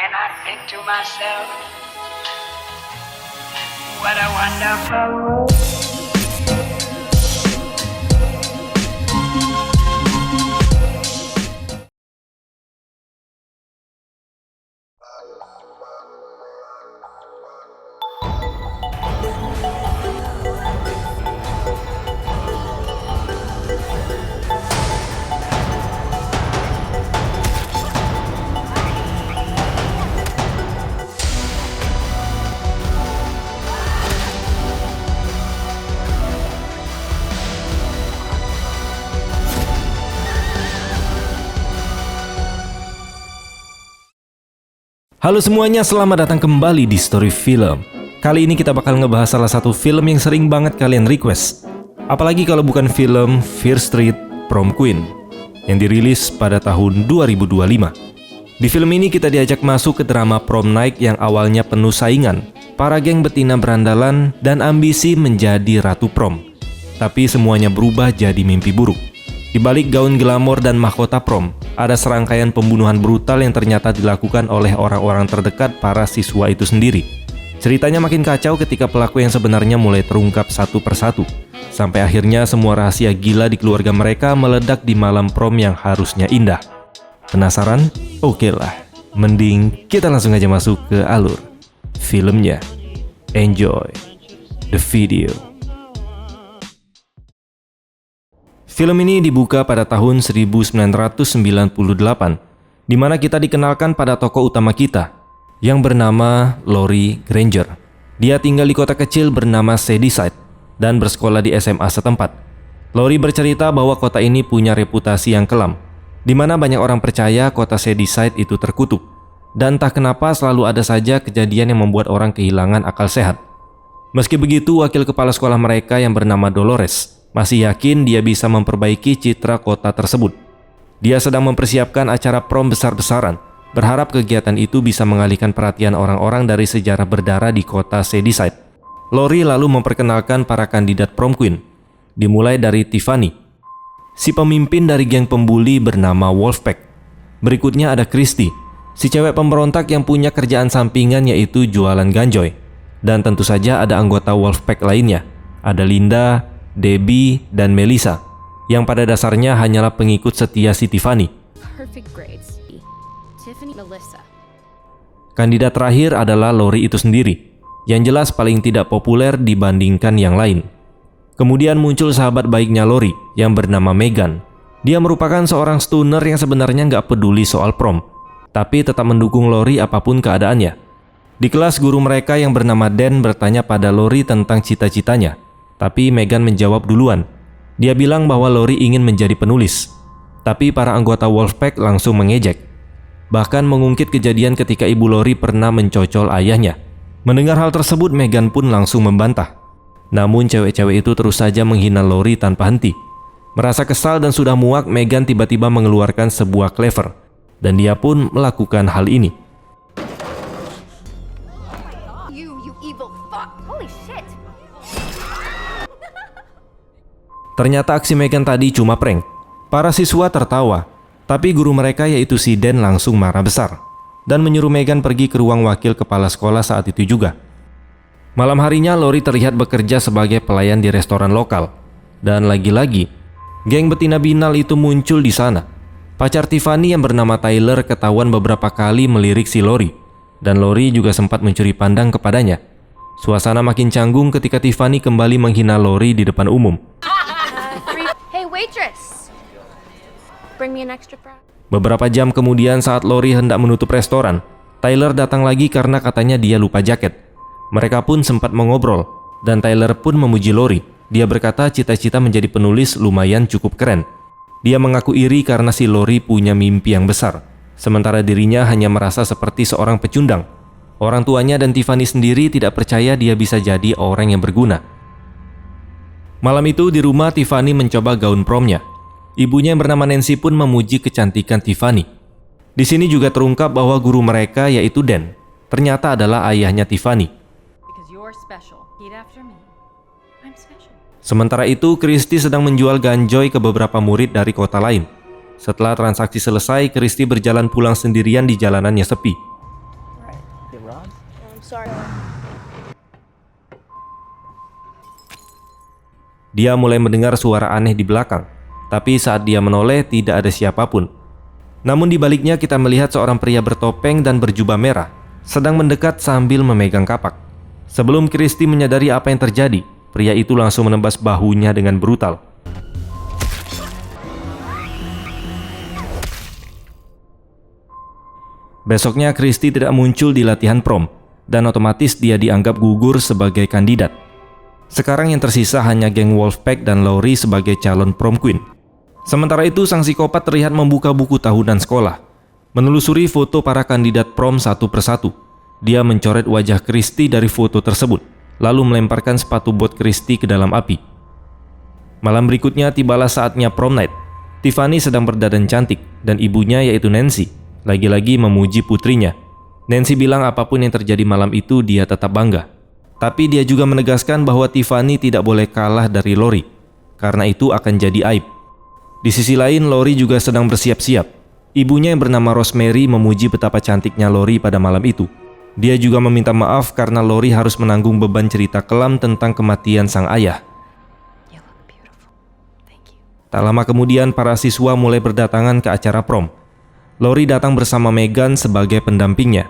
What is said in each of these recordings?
and I think to myself, what a wonderful world. Halo semuanya, selamat datang kembali di Story Film. Kali ini kita bakal ngebahas salah satu film yang sering banget kalian request. Apalagi kalau bukan film Fear Street Prom Queen yang dirilis pada tahun 2025. Di film ini kita diajak masuk ke drama prom night yang awalnya penuh saingan, para geng betina berandalan, dan ambisi menjadi ratu prom. Tapi semuanya berubah jadi mimpi buruk. Di balik gaun glamor dan mahkota prom, ada serangkaian pembunuhan brutal yang ternyata dilakukan oleh orang-orang terdekat para siswa itu sendiri. Ceritanya makin kacau ketika pelaku yang sebenarnya mulai terungkap satu persatu, sampai akhirnya semua rahasia gila di keluarga mereka meledak di malam prom yang harusnya indah. Penasaran? Oke lah, mending kita langsung aja masuk ke alur filmnya. Enjoy the video. Film ini dibuka pada tahun 1998, di mana kita dikenalkan pada tokoh utama kita, yang bernama Lori Granger. Dia tinggal di kota kecil bernama Shadyside, dan bersekolah di SMA setempat. Lori bercerita bahwa kota ini punya reputasi yang kelam, di mana banyak orang percaya kota Shadyside itu terkutuk, dan entah kenapa selalu ada saja kejadian yang membuat orang kehilangan akal sehat. Meski begitu, wakil kepala sekolah mereka yang bernama Dolores masih yakin dia bisa memperbaiki citra kota tersebut. Dia sedang mempersiapkan acara prom besar-besaran, berharap kegiatan itu bisa mengalihkan perhatian orang-orang dari sejarah berdarah di kota Shadyside. Lori lalu memperkenalkan para kandidat prom queen, dimulai dari Tiffany, si pemimpin dari geng pembuli bernama Wolfpack. Berikutnya ada Christy, si cewek pemberontak yang punya kerjaan sampingan yaitu jualan ganjoy. Dan tentu saja ada anggota Wolfpack lainnya, ada Linda, Debbie, dan Melissa, yang pada dasarnya hanyalah pengikut setia si Tiffany. Perfect grades. Tiffany, Melissa. Kandidat terakhir adalah Lori itu sendiri, yang jelas paling tidak populer dibandingkan yang lain. Kemudian muncul sahabat baiknya Lori, yang bernama Megan. Dia merupakan seorang stoner yang sebenarnya nggak peduli soal prom, tapi tetap mendukung Lori apapun keadaannya. Di kelas, guru mereka yang bernama Dan bertanya pada Lori tentang cita-citanya. Tapi Megan menjawab duluan. Dia bilang bahwa Lori ingin menjadi penulis. Tapi para anggota Wolfpack langsung mengejek. Bahkan mengungkit kejadian ketika ibu Lori pernah mencocol ayahnya. Mendengar hal tersebut, Megan pun langsung membantah. Namun cewek-cewek itu terus saja menghina Lori tanpa henti. Merasa kesal dan sudah muak, Megan tiba-tiba mengeluarkan sebuah cleaver. Dan dia pun melakukan hal ini. You evil fuck. Holy shit. Ternyata aksi Megan tadi cuma prank. Para siswa tertawa, tapi guru mereka yaitu si Dan langsung marah besar dan menyuruh Megan pergi ke ruang wakil kepala sekolah saat itu juga. Malam harinya Lori terlihat bekerja sebagai pelayan di restoran lokal. Dan lagi-lagi, geng betina binal itu muncul di sana. Pacar Tiffany yang bernama Tyler ketahuan beberapa kali melirik si Lori, dan Lori juga sempat mencuri pandang kepadanya. Suasana makin canggung ketika Tiffany kembali menghina Lori di depan umum. Hey waitress. Bring me an extra fries. Beberapa jam kemudian saat Lori hendak menutup restoran, Tyler datang lagi karena katanya dia lupa jaket. Mereka pun sempat mengobrol, dan Tyler pun memuji Lori. Dia berkata cita-cita menjadi penulis lumayan cukup keren. Dia mengaku iri karena si Lori punya mimpi yang besar, sementara dirinya hanya merasa seperti seorang pecundang. Orang tuanya dan Tiffany sendiri tidak percaya dia bisa jadi orang yang berguna. Malam itu di rumah, Tiffany mencoba gaun promnya. Ibunya yang bernama Nancy pun memuji kecantikan Tiffany. Di sini juga terungkap bahwa guru mereka yaitu Dan ternyata adalah ayahnya Tiffany. Sementara itu, Christy sedang menjual ganjoy ke beberapa murid dari kota lain. Setelah transaksi selesai, Christy berjalan pulang sendirian di jalanan yang sepi. Sorry. Dia mulai mendengar suara aneh di belakang, tapi saat dia menoleh tidak ada siapapun. Namun di baliknya kita melihat seorang pria bertopeng dan berjubah merah sedang mendekat sambil memegang kapak. Sebelum Christy menyadari apa yang terjadi, pria itu langsung menembas bahunya dengan brutal. Besoknya Christy tidak muncul di latihan prom, dan otomatis dia dianggap gugur sebagai kandidat. Sekarang yang tersisa hanya geng Wolfpack dan Lori sebagai calon prom queen. Sementara itu sang psikopat terlihat membuka buku tahunan sekolah, menelusuri foto para kandidat prom satu persatu. Dia mencoret wajah Christy dari foto tersebut, lalu melemparkan sepatu bot Christy ke dalam api. Malam berikutnya tibalah saatnya prom night. Tiffany sedang berdandan cantik dan ibunya yaitu Nancy lagi-lagi memuji putrinya. Nancy bilang apapun yang terjadi malam itu dia tetap bangga. Tapi dia juga menegaskan bahwa Tiffany tidak boleh kalah dari Lori, karena itu akan jadi aib. Di sisi lain, Lori juga sedang bersiap-siap. Ibunya yang bernama Rosemary memuji betapa cantiknya Lori pada malam itu. Dia juga meminta maaf karena Lori harus menanggung beban cerita kelam tentang kematian sang ayah. You look beautiful. Thank you. Tak lama kemudian, para siswa mulai berdatangan ke acara prom. Lori datang bersama Megan sebagai pendampingnya.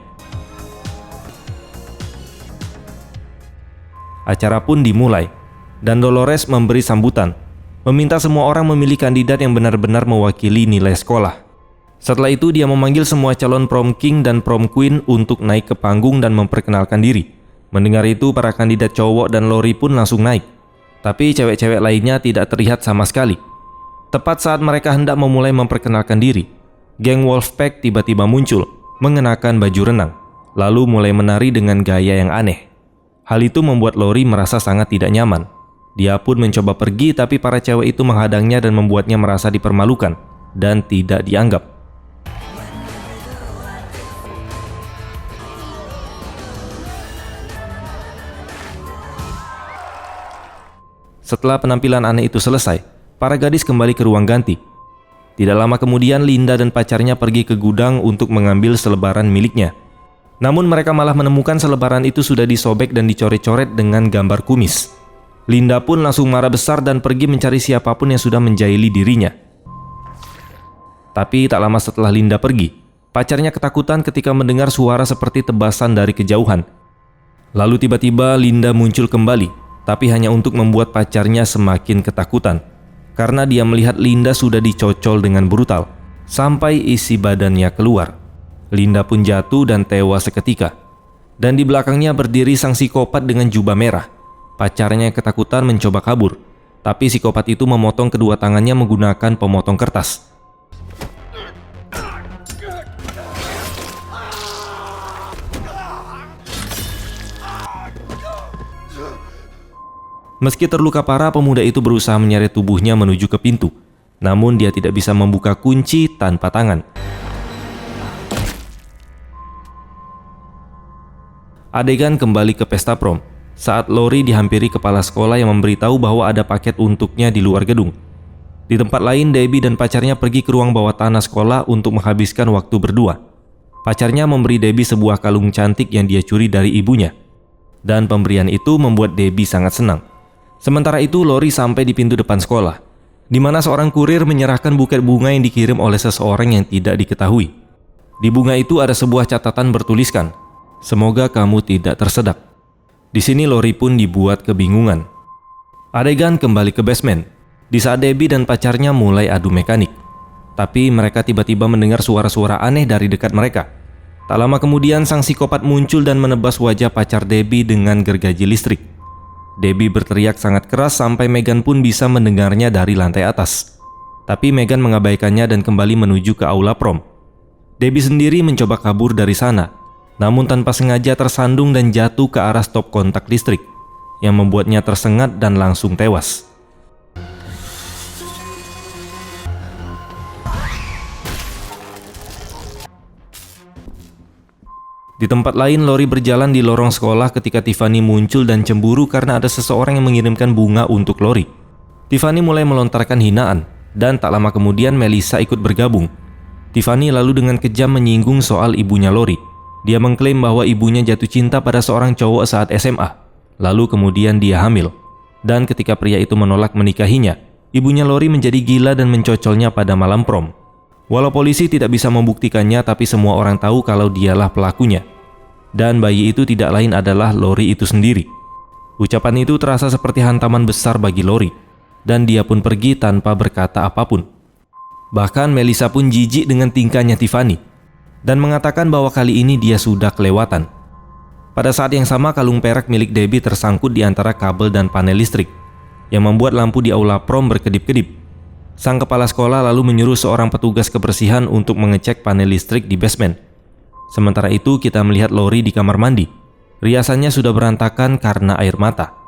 Acara pun dimulai, dan Dolores memberi sambutan, meminta semua orang memilih kandidat yang benar-benar mewakili nilai sekolah. Setelah itu dia memanggil semua calon prom king dan prom queen untuk naik ke panggung dan memperkenalkan diri. Mendengar itu, para kandidat cowok dan Lori pun langsung naik. Tapi cewek-cewek lainnya tidak terlihat sama sekali. Tepat saat mereka hendak memulai memperkenalkan diri, geng Wolfpack tiba-tiba muncul, mengenakan baju renang, lalu mulai menari dengan gaya yang aneh. Hal itu membuat Lori merasa sangat tidak nyaman. Dia pun mencoba pergi, tapi para cewek itu menghadangnya dan membuatnya merasa dipermalukan dan tidak dianggap. Setelah penampilan aneh itu selesai, para gadis kembali ke ruang ganti. Tidak lama kemudian, Linda dan pacarnya pergi ke gudang untuk mengambil selebaran miliknya. Namun mereka malah menemukan selebaran itu sudah disobek dan dicoret-coret dengan gambar kumis. Linda pun langsung marah besar dan pergi mencari siapapun yang sudah menjahili dirinya. Tapi tak lama setelah Linda pergi, pacarnya ketakutan ketika mendengar suara seperti tebasan dari kejauhan. Lalu tiba-tiba Linda muncul kembali, tapi hanya untuk membuat pacarnya semakin ketakutan. Karena dia melihat Linda sudah dicocol dengan brutal, sampai isi badannya keluar. Linda pun jatuh dan tewas seketika. Dan di belakangnya berdiri sang psikopat dengan jubah merah. Pacarnya yang ketakutan mencoba kabur, tapi psikopat itu memotong kedua tangannya menggunakan pemotong kertas. Meski terluka parah, pemuda itu berusaha menyeret tubuhnya menuju ke pintu. Namun dia tidak bisa membuka kunci tanpa tangan. Adegan kembali ke pesta prom, saat Lori dihampiri kepala sekolah yang memberitahu bahwa ada paket untuknya di luar gedung. Di tempat lain, Debbie dan pacarnya pergi ke ruang bawah tanah sekolah untuk menghabiskan waktu berdua. Pacarnya memberi Debbie sebuah kalung cantik yang dia curi dari ibunya. Dan pemberian itu membuat Debbie sangat senang. Sementara itu, Lori sampai di pintu depan sekolah, di mana seorang kurir menyerahkan buket bunga yang dikirim oleh seseorang yang tidak diketahui. Di bunga itu ada sebuah catatan bertuliskan, "Semoga kamu tidak tersedak." Di sini Lori pun dibuat kebingungan. Adegan kembali ke basement, di saat Debbie dan pacarnya mulai adu mekanik. Tapi mereka tiba-tiba mendengar suara-suara aneh dari dekat mereka. Tak lama kemudian sang psikopat muncul dan menebas wajah pacar Debbie dengan gergaji listrik. Debbie berteriak sangat keras sampai Megan pun bisa mendengarnya dari lantai atas. Tapi Megan mengabaikannya dan kembali menuju ke aula prom. Debbie sendiri mencoba kabur dari sana, namun tanpa sengaja tersandung dan jatuh ke arah stop kontak listrik, yang membuatnya tersengat dan langsung tewas. Di tempat lain, Lori berjalan di lorong sekolah ketika Tiffany muncul dan cemburu karena ada seseorang yang mengirimkan bunga untuk Lori. Tiffany mulai melontarkan hinaan, dan tak lama kemudian Melissa ikut bergabung. Tiffany lalu dengan kejam menyinggung soal ibunya Lori. Dia mengklaim bahwa ibunya jatuh cinta pada seorang cowok saat SMA, lalu kemudian dia hamil. Dan ketika pria itu menolak menikahinya, ibunya Lori menjadi gila dan mencocolnya pada malam prom. Walau polisi tidak bisa membuktikannya, tapi semua orang tahu kalau dialah pelakunya. Dan bayi itu tidak lain adalah Lori itu sendiri. Ucapan itu terasa seperti hantaman besar bagi Lori, dan dia pun pergi tanpa berkata apapun. Bahkan Melissa pun jijik dengan tingkahnya Tiffany, dan mengatakan bahwa kali ini dia sudah kelewatan. Pada saat yang sama, kalung perak milik Debbie tersangkut di antara kabel dan panel listrik, yang membuat lampu di aula prom berkedip-kedip. Sang kepala sekolah lalu menyuruh seorang petugas kebersihan untuk mengecek panel listrik di basement. Sementara itu kita melihat Lori di kamar mandi. Riasannya sudah berantakan karena air mata.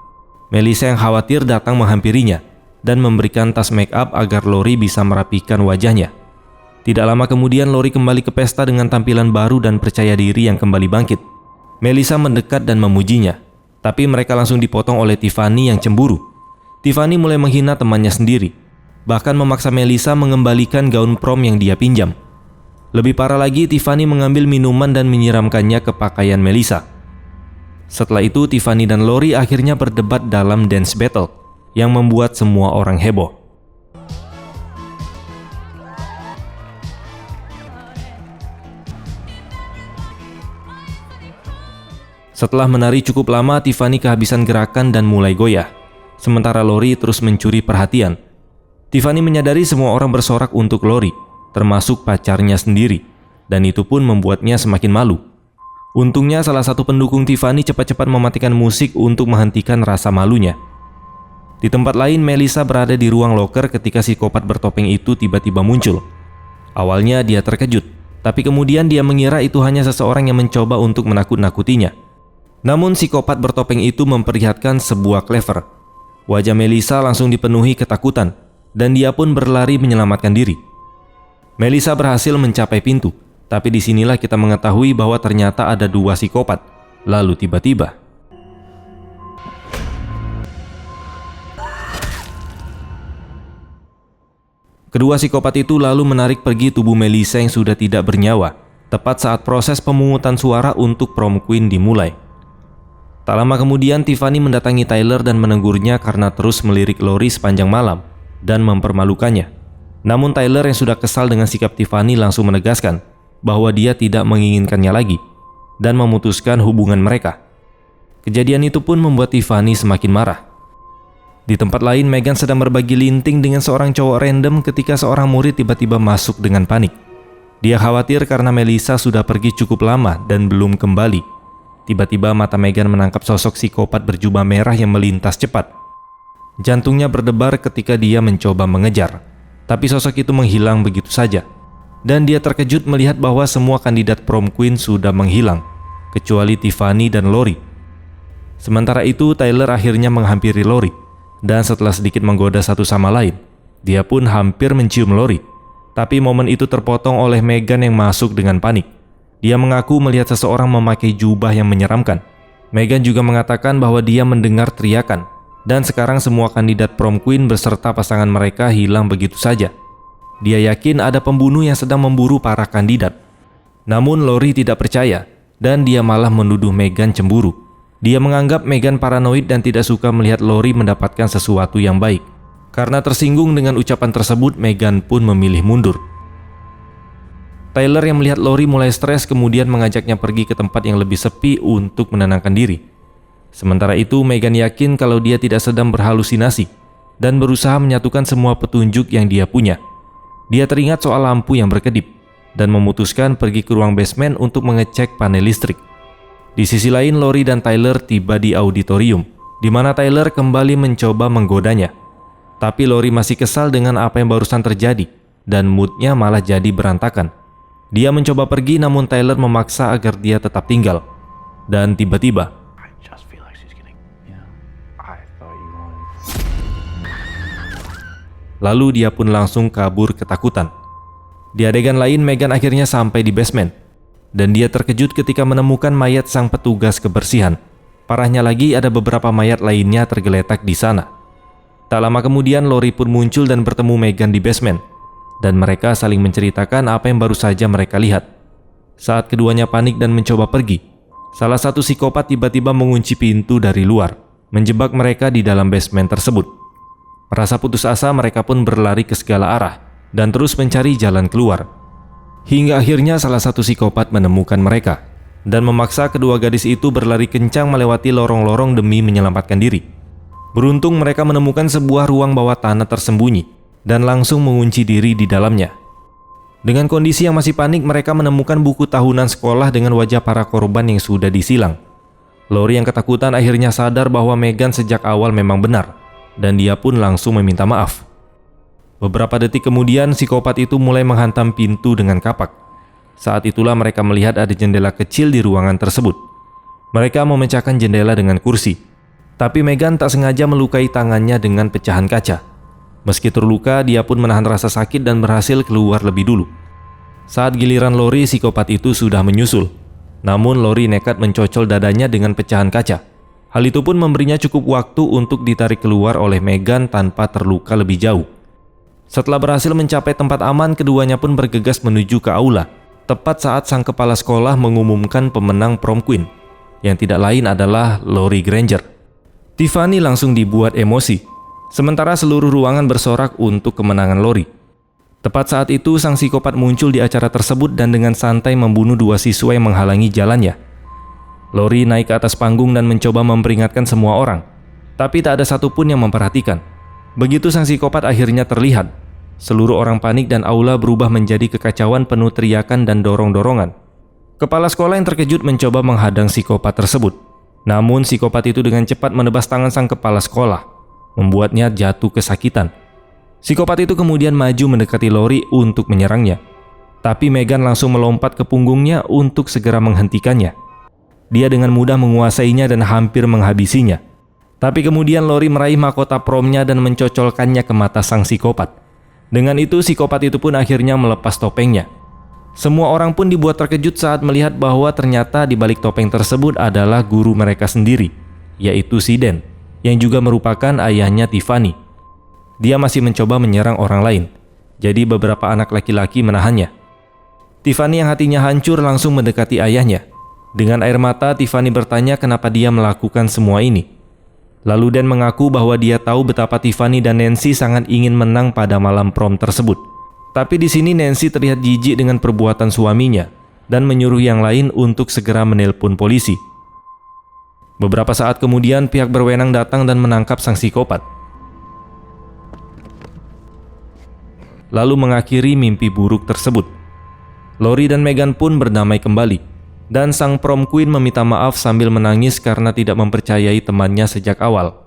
Melissa yang khawatir datang menghampirinya dan memberikan tas make up agar Lori bisa merapikan wajahnya. Tidak lama kemudian Lori kembali ke pesta dengan tampilan baru dan percaya diri yang kembali bangkit. Melissa mendekat dan memujinya, tapi mereka langsung dipotong oleh Tiffany yang cemburu. Tiffany mulai menghina temannya sendiri, bahkan memaksa Melissa mengembalikan gaun prom yang dia pinjam. Lebih parah lagi, Tiffany mengambil minuman dan menyiramkannya ke pakaian Melissa. Setelah itu, Tiffany dan Lori akhirnya berdebat dalam dance battle yang membuat semua orang heboh. Setelah menari cukup lama, Tiffany kehabisan gerakan dan mulai goyah, sementara Lori terus mencuri perhatian. Tiffany menyadari semua orang bersorak untuk Lori, termasuk pacarnya sendiri, dan itu pun membuatnya semakin malu. Untungnya salah satu pendukung Tiffany cepat-cepat mematikan musik untuk menghentikan rasa malunya. Di tempat lain, Melissa berada di ruang loker ketika psikopat bertopeng itu tiba-tiba muncul. Awalnya dia terkejut, tapi kemudian dia mengira itu hanya seseorang yang mencoba untuk menakut-nakutinya. Namun psikopat bertopeng itu memperlihatkan sebuah cleaver. Wajah Melissa langsung dipenuhi ketakutan, dan dia pun berlari menyelamatkan diri. Melissa berhasil mencapai pintu, tapi disinilah kita mengetahui bahwa ternyata ada dua psikopat. Lalu tiba-tiba kedua psikopat itu lalu menarik pergi tubuh Melissa yang sudah tidak bernyawa, tepat saat proses pemungutan suara untuk prom queen dimulai. Tak lama kemudian Tiffany mendatangi Tyler dan menegurnya karena terus melirik Lori sepanjang malam dan mempermalukannya. Namun Tyler yang sudah kesal dengan sikap Tiffany langsung menegaskan bahwa dia tidak menginginkannya lagi dan memutuskan hubungan mereka. Kejadian itu pun membuat Tiffany semakin marah. Di tempat lain, Megan sedang berbagi linting dengan seorang cowok random ketika seorang murid tiba-tiba masuk dengan panik. Dia khawatir karena Melissa sudah pergi cukup lama dan belum kembali. Tiba-tiba mata Megan menangkap sosok psikopat berjubah merah yang melintas cepat. Jantungnya berdebar ketika dia mencoba mengejar, tapi sosok itu menghilang begitu saja. Dan dia terkejut melihat bahwa semua kandidat prom queen sudah menghilang, kecuali Tiffany dan Lori. Sementara itu, Tyler akhirnya menghampiri Lori, dan setelah sedikit menggoda satu sama lain, dia pun hampir mencium Lori. Tapi momen itu terpotong oleh Megan yang masuk dengan panik. Dia mengaku melihat seseorang memakai jubah yang menyeramkan. Megan juga mengatakan bahwa dia mendengar teriakan, dan sekarang semua kandidat prom queen beserta pasangan mereka hilang begitu saja. Dia yakin ada pembunuh yang sedang memburu para kandidat. Namun Lori tidak percaya, dan dia malah menuduh Megan cemburu. Dia menganggap Megan paranoid dan tidak suka melihat Lori mendapatkan sesuatu yang baik. Karena tersinggung dengan ucapan tersebut, Megan pun memilih mundur. Tyler yang melihat Lori mulai stres kemudian mengajaknya pergi ke tempat yang lebih sepi untuk menenangkan diri. Sementara itu, Megan yakin kalau dia tidak sedang berhalusinasi dan berusaha menyatukan semua petunjuk yang dia punya. Dia teringat soal lampu yang berkedip dan memutuskan pergi ke ruang basement untuk mengecek panel listrik. Di sisi lain, Lori dan Tyler tiba di auditorium, di mana Tyler kembali mencoba menggodanya. Tapi Lori masih kesal dengan apa yang barusan terjadi dan moodnya malah jadi berantakan. Dia mencoba pergi namun Tyler memaksa agar dia tetap tinggal. Dan tiba-tiba lalu dia pun langsung kabur ketakutan. Di adegan lain, Megan akhirnya sampai di basement, dan dia terkejut ketika menemukan mayat sang petugas kebersihan. Parahnya lagi, ada beberapa mayat lainnya tergeletak di sana. Tak lama kemudian, Lori pun muncul dan bertemu Megan di basement, dan mereka saling menceritakan apa yang baru saja mereka lihat. Saat keduanya panik dan mencoba pergi, salah satu psikopat tiba-tiba mengunci pintu dari luar, menjebak mereka di dalam basement tersebut. Merasa putus asa, mereka pun berlari ke segala arah dan terus mencari jalan keluar. Hingga akhirnya salah satu psikopat menemukan mereka dan memaksa kedua gadis itu berlari kencang melewati lorong-lorong demi menyelamatkan diri. Beruntung mereka menemukan sebuah ruang bawah tanah tersembunyi dan langsung mengunci diri di dalamnya. Dengan kondisi yang masih panik, mereka menemukan buku tahunan sekolah dengan wajah para korban yang sudah disilang. Lori yang ketakutan akhirnya sadar bahwa Megan sejak awal memang benar, dan dia pun langsung meminta maaf. Beberapa detik kemudian, psikopat itu mulai menghantam pintu dengan kapak. Saat itulah mereka melihat ada jendela kecil di ruangan tersebut. Mereka memecahkan jendela dengan kursi, tapi Megan tak sengaja melukai tangannya dengan pecahan kaca. Meski terluka, dia pun menahan rasa sakit dan berhasil keluar lebih dulu. Saat giliran Lori, psikopat itu sudah menyusul. Namun Lori nekat mencocol dadanya dengan pecahan kaca. Hal itu pun memberinya cukup waktu untuk ditarik keluar oleh Megan tanpa terluka lebih jauh. Setelah berhasil mencapai tempat aman, keduanya pun bergegas menuju ke aula, tepat saat sang kepala sekolah mengumumkan pemenang prom queen, yang tidak lain adalah Lori Granger. Tiffany langsung dibuat emosi, sementara seluruh ruangan bersorak untuk kemenangan Lori. Tepat saat itu, sang psikopat muncul di acara tersebut dan dengan santai membunuh dua siswa yang menghalangi jalannya. Lori naik ke atas panggung dan mencoba memperingatkan semua orang, tapi tak ada satupun yang memperhatikan. Begitu sang psikopat akhirnya terlihat, seluruh orang panik dan aula berubah menjadi kekacauan penuh teriakan dan dorong-dorongan. Kepala sekolah yang terkejut mencoba menghadang psikopat tersebut. Namun psikopat itu dengan cepat menebas tangan sang kepala sekolah, membuatnya jatuh kesakitan. Psikopat itu kemudian maju mendekati Lori untuk menyerangnya. Tapi Megan langsung melompat ke punggungnya untuk segera menghentikannya. Dia dengan mudah menguasainya dan hampir menghabisinya. Tapi kemudian Lori meraih mahkota promnya dan mencocolkannya ke mata sang psikopat. Dengan itu psikopat itu pun akhirnya melepas topengnya. Semua orang pun dibuat terkejut saat melihat bahwa ternyata di balik topeng tersebut adalah guru mereka sendiri, yaitu si Dan, yang juga merupakan ayahnya Tiffany. Dia masih mencoba menyerang orang lain, jadi beberapa anak laki-laki menahannya. Tiffany yang hatinya hancur langsung mendekati ayahnya. Dengan air mata, Tiffany bertanya kenapa dia melakukan semua ini. Lalu Dan mengaku bahwa dia tahu betapa Tiffany dan Nancy sangat ingin menang pada malam prom tersebut. Tapi di sini Nancy terlihat jijik dengan perbuatan suaminya dan menyuruh yang lain untuk segera menelpon polisi. Beberapa saat kemudian pihak berwenang datang dan menangkap sang psikopat. Lalu mengakhiri mimpi buruk tersebut. Lori dan Megan pun berdamai kembali, dan sang prom queen meminta maaf sambil menangis karena tidak mempercayai temannya sejak awal.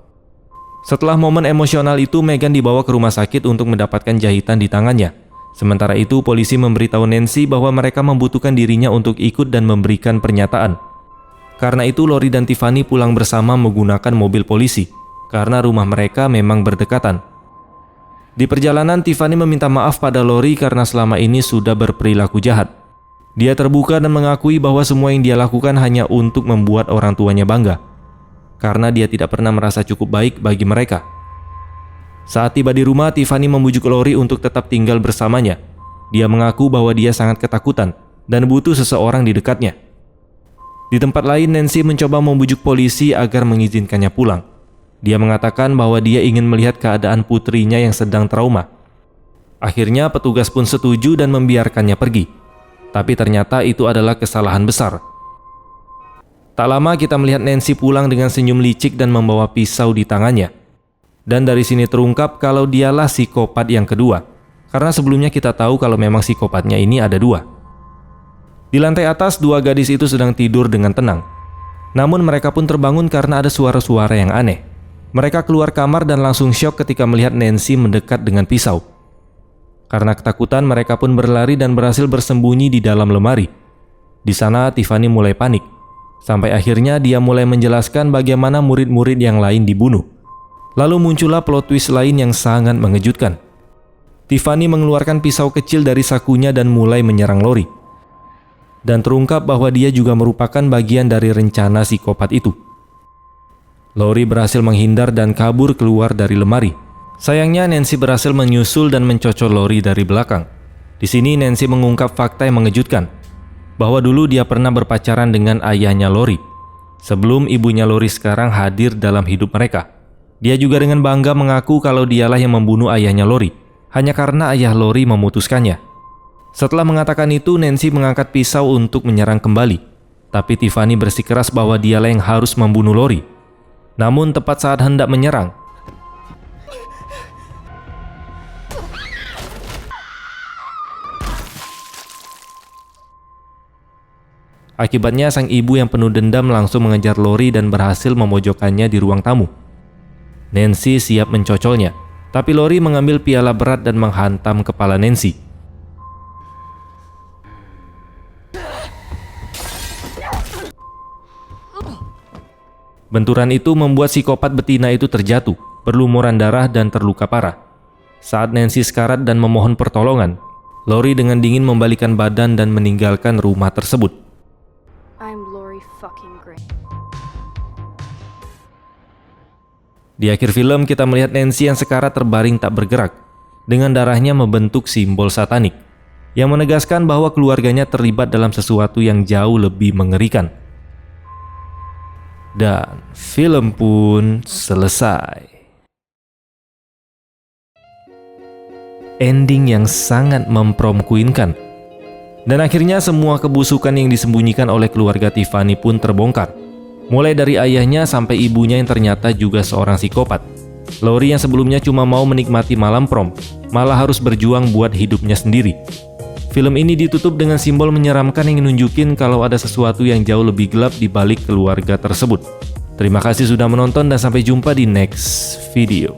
Setelah momen emosional itu, Megan dibawa ke rumah sakit untuk mendapatkan jahitan di tangannya. Sementara itu, polisi memberitahu Nancy bahwa mereka membutuhkan dirinya untuk ikut dan memberikan pernyataan. Karena itu, Lori dan Tiffany pulang bersama menggunakan mobil polisi, karena rumah mereka memang berdekatan. Di perjalanan, Tiffany meminta maaf pada Lori karena selama ini sudah berperilaku jahat. Dia terbuka dan mengakui bahwa semua yang dia lakukan hanya untuk membuat orang tuanya bangga, karena dia tidak pernah merasa cukup baik bagi mereka. Saat tiba di rumah, Tiffany membujuk Lori untuk tetap tinggal bersamanya. Dia mengaku bahwa dia sangat ketakutan dan butuh seseorang di dekatnya. Di tempat lain, Nancy mencoba membujuk polisi agar mengizinkannya pulang. Dia mengatakan bahwa dia ingin melihat keadaan putrinya yang sedang trauma. Akhirnya petugas pun setuju dan membiarkannya pergi. Tapi ternyata itu adalah kesalahan besar. Tak lama kita melihat Nancy pulang dengan senyum licik dan membawa pisau di tangannya. Dan dari sini terungkap kalau dialah psikopat yang kedua. Karena sebelumnya kita tahu kalau memang psikopatnya ini ada dua. Di lantai atas, dua gadis itu sedang tidur dengan tenang. Namun mereka pun terbangun karena ada suara-suara yang aneh. Mereka keluar kamar dan langsung syok ketika melihat Nancy mendekat dengan pisau. Karena ketakutan, mereka pun berlari dan berhasil bersembunyi di dalam lemari. Di sana, Tiffany mulai panik. Sampai akhirnya dia mulai menjelaskan bagaimana murid-murid yang lain dibunuh. Lalu muncullah plot twist lain yang sangat mengejutkan. Tiffany mengeluarkan pisau kecil dari sakunya dan mulai menyerang Lori. Dan terungkap bahwa dia juga merupakan bagian dari rencana psikopat itu. Lori berhasil menghindar dan kabur keluar dari lemari. Sayangnya Nancy berhasil menyusul dan mencocol Lori dari belakang. Di sini Nancy mengungkap fakta yang mengejutkan. bahwa dulu dia pernah berpacaran dengan ayahnya Lori, sebelum ibunya Lori sekarang hadir dalam hidup mereka. Dia juga dengan bangga mengaku kalau dialah yang membunuh ayahnya Lori, hanya karena ayah Lori memutuskannya. Setelah mengatakan itu, Nancy mengangkat pisau untuk menyerang kembali, tapi Tiffany bersikeras bahwa dialah yang harus membunuh Lori. Namun tepat saat hendak menyerang, akibatnya sang ibu yang penuh dendam langsung mengejar Lori dan berhasil memojokkannya di ruang tamu. Nancy siap mencocolnya, tapi Lori mengambil piala berat dan menghantam kepala Nancy. Benturan itu membuat psikopat betina itu terjatuh, berlumuran darah dan terluka parah. Saat Nancy sekarat dan memohon pertolongan, Lori dengan dingin membalikan badan dan meninggalkan rumah tersebut. I'm Lori fucking Granger. Di akhir film kita melihat Nancy yang sekarat terbaring tak bergerak, dengan darahnya membentuk simbol satanik, yang menegaskan bahwa keluarganya terlibat dalam sesuatu yang jauh lebih mengerikan. Dan film pun selesai. Ending yang sangat mempromkuinkan. Dan akhirnya semua kebusukan yang disembunyikan oleh keluarga Tiffany pun terbongkar. Mulai dari ayahnya sampai ibunya yang ternyata juga seorang psikopat. Lori yang sebelumnya cuma mau menikmati malam prom, malah harus berjuang buat hidupnya sendiri. Film ini ditutup dengan simbol menyeramkan yang nunjukin kalau ada sesuatu yang jauh lebih gelap di balik keluarga tersebut. Terima kasih sudah menonton dan sampai jumpa di next video.